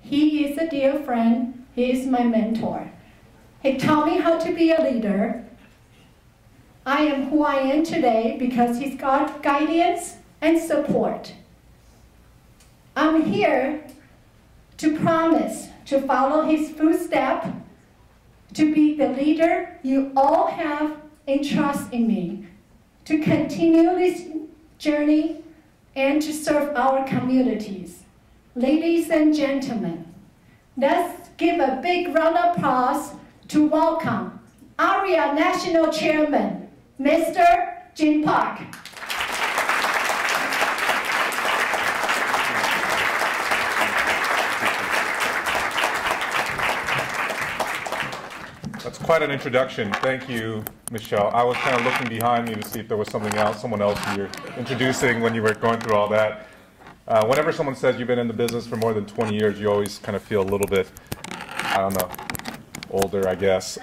He is a dear friend. He is my mentor. He taught me how to be a leader. I am who I am today because he's got guidance and support. I'm here to promise to follow his footsteps, to be the leader you all have and trust in me, to continue this journey and to serve our communities. Ladies and gentlemen, let's give a big round of applause to welcome AREAA National Chairman, Mr. Jin Park. That's quite an introduction. Thank you, Michelle. I was kind of looking behind me to see if there was something else, someone else you were introducing when you were going through all that. Whenever someone says you've been in the business for more than 20 years, you always kind of feel a little bit, I don't know, older, I guess.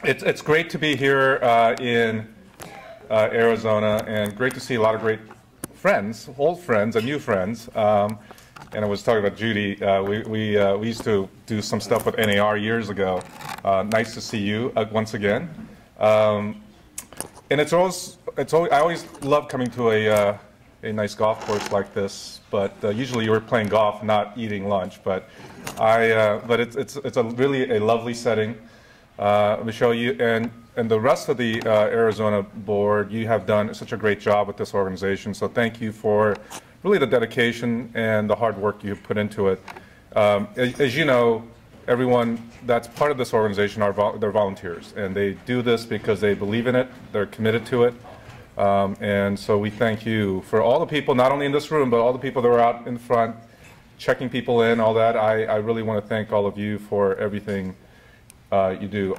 It's great to be here in Arizona, and great to see a lot of great friends, old friends and new friends. And I was talking about Judy. We used to do some stuff with NAR years ago. Nice to see you once again. And I always love coming to a nice golf course like this. But usually you're playing golf, not eating lunch. But it's really a lovely setting. Michelle, you and the rest of the Arizona board, you have done such a great job with this organization. So thank you for really the dedication and the hard work you've put into it. As you know, everyone that's part of this organization they're volunteers, and they do this because they believe in it, they're committed to it, and so we thank you for all the people, not only in this room, but all the people that are out in front, checking people in, all that. I really want to thank all of you for everything you do.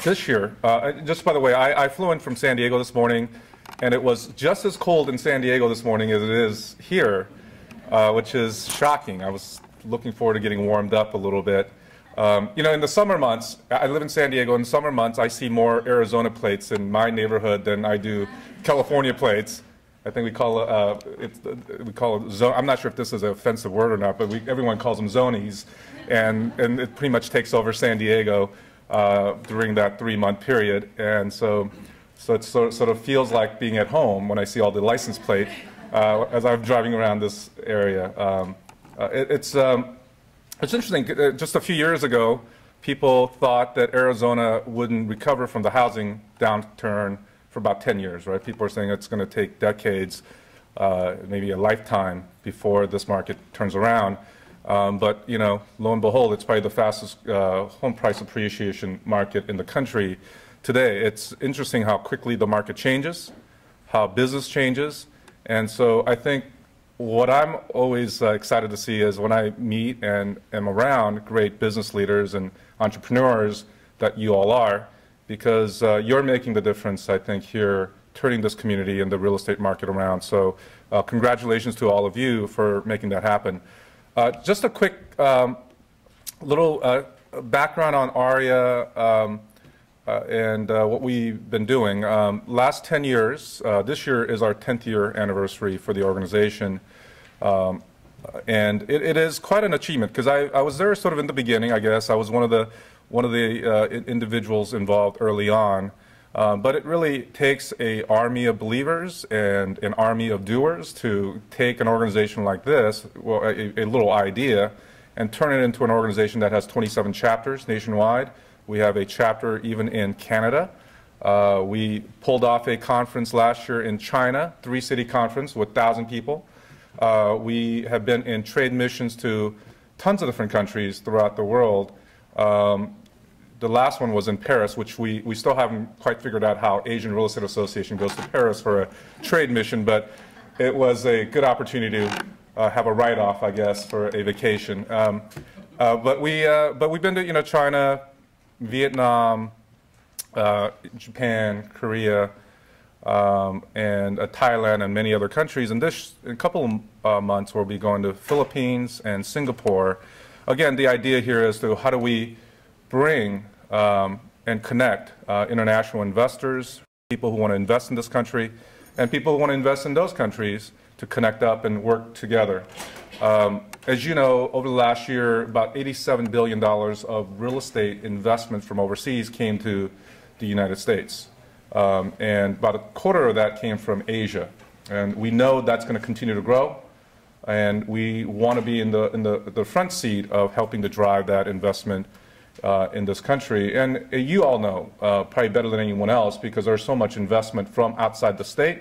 This year, just by the way, I flew in from San Diego this morning, and it was just as cold in San Diego this morning as it is here, which is shocking. I was looking forward to getting warmed up a little bit. You know, in the summer months, I live in San Diego. In summer months, I see more Arizona plates in my neighborhood than I do California plates. I think we call it zone. I'm not sure if this is an offensive word or not, but everyone calls them zonies, and it pretty much takes over San Diego during that 3-month period, and so it sort of feels like being at home when I see all the license plate as I'm driving around this area. It's interesting. Just a few years ago, people thought that Arizona wouldn't recover from the housing downturn for about 10 years, right? People are saying it's going to take decades, maybe a lifetime before this market turns around. But, you know, lo and behold, it's probably the fastest home price appreciation market in the country today. It's interesting how quickly the market changes, how business changes. And so I think what I'm always excited to see is when I meet and am around great business leaders and entrepreneurs that you all are, because you're making the difference, I think, here, turning this community and the real estate market around. So congratulations to all of you for making that happen. Just a quick little background on AREAA and what we've been doing. Last 10 years, this year is our 10th year anniversary for the organization. And it is quite an achievement, because I was there sort of in the beginning, I guess. I was one of the individuals involved early on. But it really takes an army of believers and an army of doers to take an organization like this, well, a little idea, and turn it into an organization that has 27 chapters nationwide. We have a chapter even in Canada. We pulled off a conference last year in China, 3-city conference with 1,000 people. We have been in trade missions to tons of different countries throughout the world. The last one was in Paris, which we still haven't quite figured out how Asian Real Estate Association goes to Paris for a trade mission, but it was a good opportunity to have a write-off, I guess, for a vacation. But we've been to China, Vietnam, Japan, Korea, and Thailand, and many other countries. And in a couple of months, we'll be going to Philippines and Singapore. Again, the idea here is to how do we bring and connect international investors, people who want to invest in this country, and people who want to invest in those countries to connect up and work together. as you know, over the last year, about $87 billion of real estate investment from overseas came to the United States. And about a quarter of that came from Asia. And we know that's going to continue to grow. And we want to be in the front seat of helping to drive that investment in this country. And you all know, probably better than anyone else, because there's so much investment from outside the state,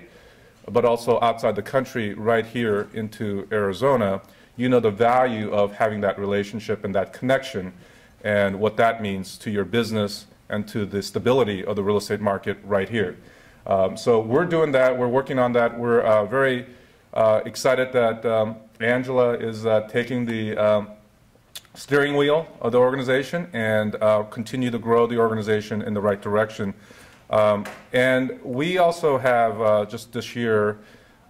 but also outside the country right here into Arizona. You know the value of having that relationship and that connection and what that means to your business and to the stability of the real estate market right here. So we're doing that. We're working on that. We're very excited that Angela is taking the steering wheel of the organization and continue to grow the organization in the right direction. And we also have just this year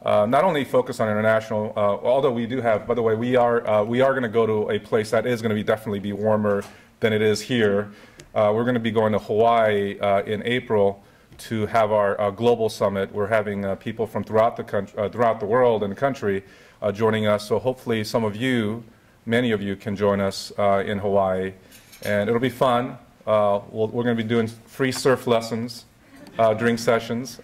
not only focus on international, although we do have, by the way, we are going to go to a place that is going to definitely be warmer than it is here. We're going to be going to Hawaii in April to have our global summit. We're having people from throughout the country, throughout the world and the country joining us. So hopefully some of you, many of you, can join us in Hawaii, and it'll be fun. We're going to be doing free surf lessons during sessions.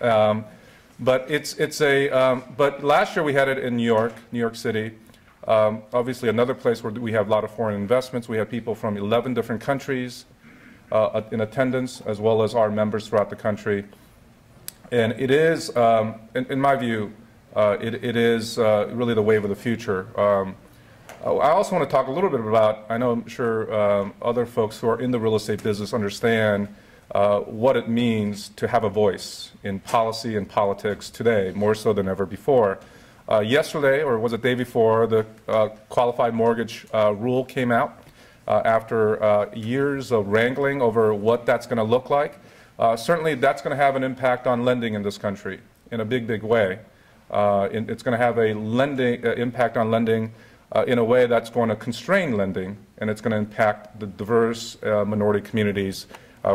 But but last year we had it in New York City. Obviously another place where we have a lot of foreign investments. We have people from 11 different countries in attendance, as well as our members throughout the country. And it is, in my view, it is really the wave of the future. I also want to talk a little bit about, I'm sure other folks who are in the real estate business understand what it means to have a voice in policy and politics today, more so than ever before. Yesterday, or was it the day before, the qualified mortgage rule came out after years of wrangling over what that's going to look like. Certainly that's going to have an impact on lending in this country in a big, big way. It's going to have a impact on lending in a way that's going to constrain lending, and it's going to impact the diverse minority communities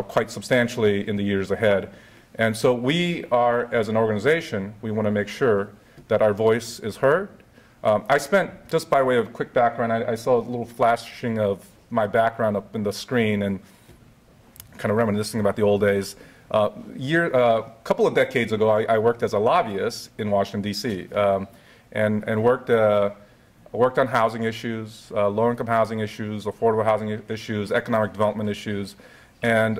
quite substantially in the years ahead. And so we are, as an organization, we want to make sure that our voice is heard. I spent, just by way of quick background, I saw a little flashing of my background up in the screen and kind of reminiscing about the old days. A couple of decades ago, I worked as a lobbyist in Washington, D.C., and worked on housing issues, low-income housing issues, affordable housing issues, economic development issues. And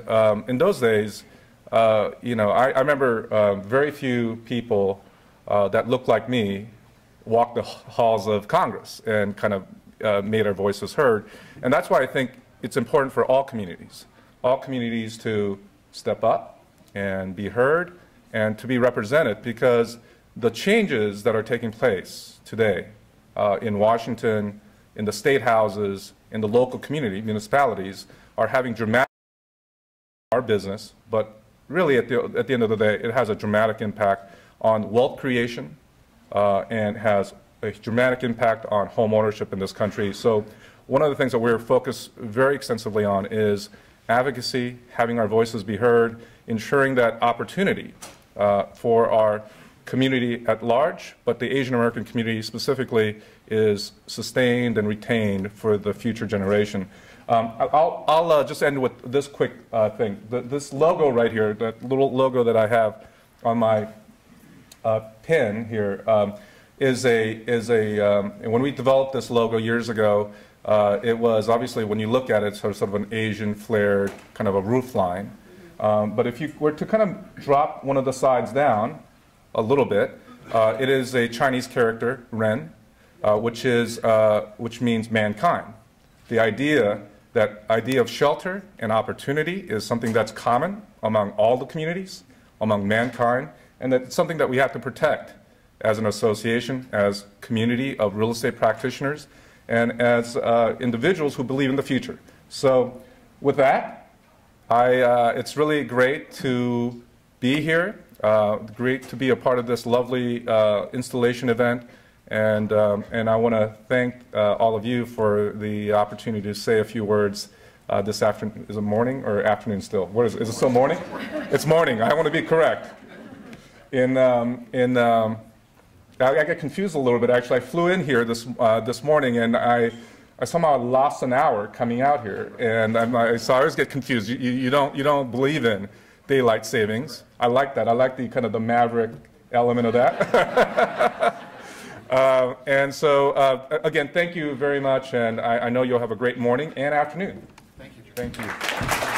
in those days, I remember very few people that looked like me walked the halls of Congress and kind of made our voices heard. And that's why I think it's important for all communities to step up and be heard and to be represented, because the changes that are taking place today in Washington, in the state houses, in the local community, municipalities, are having dramatic our business, but really at the end of the day, it has a dramatic impact on wealth creation and has a dramatic impact on home ownership in this country. So one of the things that we're focused very extensively on is advocacy, having our voices be heard, ensuring that opportunity for our community at large, but the Asian American community specifically, is sustained and retained for the future generation. I'll just end with this quick thing. This logo right here, that little logo that I have on my pin here, when we developed this logo years ago, it was obviously, when you look at it, it's sort of an Asian flared kind of a roof line. But if you were to kind of drop one of the sides down a little bit, it is a Chinese character, Ren, which means mankind. The idea of shelter and opportunity is something that's common among all the communities, among mankind, and that's something that we have to protect as an association, as community of real estate practitioners, and as individuals who believe in the future. So with that, it's really great to be here, great to be a part of this lovely installation event. And I want to thank all of you for the opportunity to say a few words this afternoon. Is it morning or afternoon still? What is it? Is it still morning? It's morning. I want to be correct. I get confused a little bit. Actually, I flew in here this morning, and I somehow lost an hour coming out here, and so I always get confused. You don't believe in daylight savings. I like that. I like the kind of the maverick element of that. And so again, thank you very much, and I know you'll have a great morning and afternoon. Thank you. Thank you.